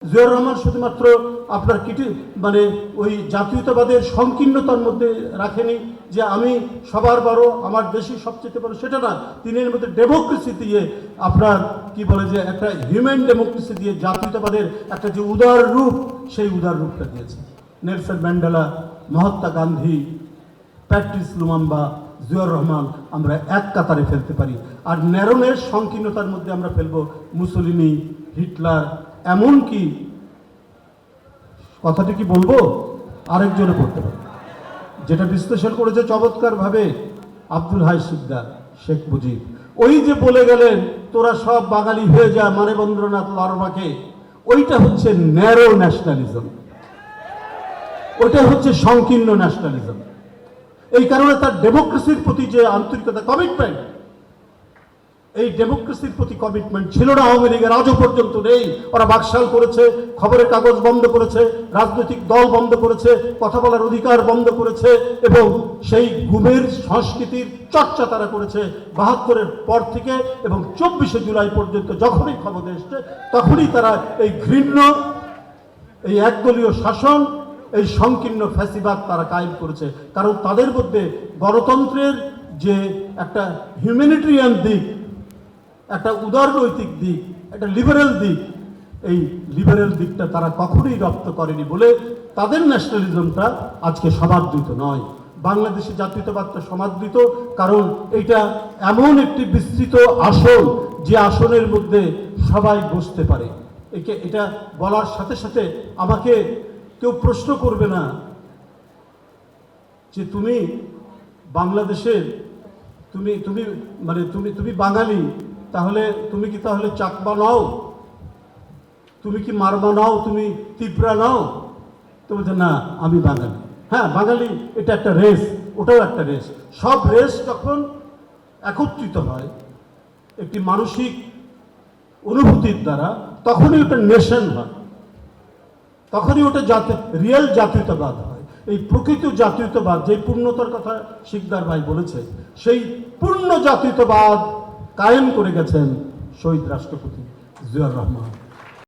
জিয়াউর রহমান শুধুমাত্র আপনার মানে ওই জাতীয়তাবাদের সংকীর্ণতার মধ্যে রাখেনি যে আমি সবার বড়, আমার দেশই সবচেয়ে বড়, সেটা না। তিনি এর মধ্যে ডেমোক্রেসি দিয়ে আপনার কি বলে যে একটা হিউম্যান ডেমোক্রেসি দিয়ে জাতীয়তাবাদের একটা যে উদার রূপ, সেই উদার রূপটা দিয়েছে। Nelson Mandela, Mahatma Gandhi, Patrice Lumumba, Ziaur Rahman আমরা এক কাতারে ফেলতে পারি। আর ন্যারোনেস সংকীর্ণতার মধ্যে আমরা ফেলবো মুসোলিনি, হিটলার, এমনকি কথাটি কি বলবো আরেকজনে করতে পারে, যেটা বিশ্লেষণ করেছে চমৎকারভাবে আব্দুল হাই সিকদার, শেখ মুজিব। ওই যে বলে গেলেন তোরা সব বাঙালি হয়ে যা মানবেন্দ্রনাথ লারমাকে, ওইটা হচ্ছে ন্যারো ন্যাশনালিজম, ওইটা হচ্ছে সংকীর্ণ ন্যাশনালিজম। এই কারণে তার ডেমোক্রেসির প্রতি যে আন্তরিকতা, কমিটমেন্ট, এই ডেমোক্রেসির প্রতি কমিটমেন্ট ছিল না আওয়ামী লীগের, আজও পর্যন্ত নেই। ওরা বাকশাল করেছে, খবরের কাগজ বন্ধ করেছে, রাজনৈতিক দল বন্ধ করেছে, কথা বলার অধিকার বন্ধ করেছে, এবং সেই গুমের সংস্কৃতির চর্চা তারা করেছে ৭২-এর পর থেকে এবং ২৪শে জুলাই পর্যন্ত। যখনই ক্ষমতা এসছে তখনই তারা এই ঘৃণ্য, এই একদলীয় শাসন, এই সংকীর্ণ ফ্যাসিবাদ তারা কায়েম করেছে। কারণ তাদের মধ্যে গণতন্ত্রের যে একটা হিউম্যানিটেরিয়ান দিক, একটা উদারনৈতিক দিক, একটা লিবারেল দিক, এই লিবারেল দিকটা তারা কখনোই রপ্ত করেনি বলে তাদের ন্যাশনালিজমটা আজকে সমাদৃত নয়। বাংলাদেশি জাতীয়তাবাদটা সমাদৃত, কারণ এটা এমন একটি বিস্তৃত আসন যে আসনের মধ্যে সবাই বসতে পারে। এটা বলার সাথে সাথে আমাকে কেউ প্রশ্ন করবে না যে তুমি বাংলাদেশের, তুমি তুমি মানে তুমি তুমি বাঙালি, তাহলে তুমি কি তাহলে চাকমা নাও, তুমি কি মারমা নাও, তুমি তিপ্রা নাও? তো বলছে না আমি বাঙালি। হ্যাঁ বাঙালি এটা একটা রেস, ওটাও একটা রেস। সব রেস যখন একত্রিত হয় একটি মানসিক অনুভূতির দ্বারা, তখনই ওটা নেশন হয়, তখনই ওটা রিয়েল জাতীয়তাবাদ হয়। এই প্রকৃত জাতীয়তাবাদ, যে পূর্ণতার কথা শিকদার ভাই বলেছে, সেই পূর্ণ জাতীয়তাবাদ কায়েম করে গেছেন শহীদ রাষ্ট্রপতি জিয়াউর রহমান।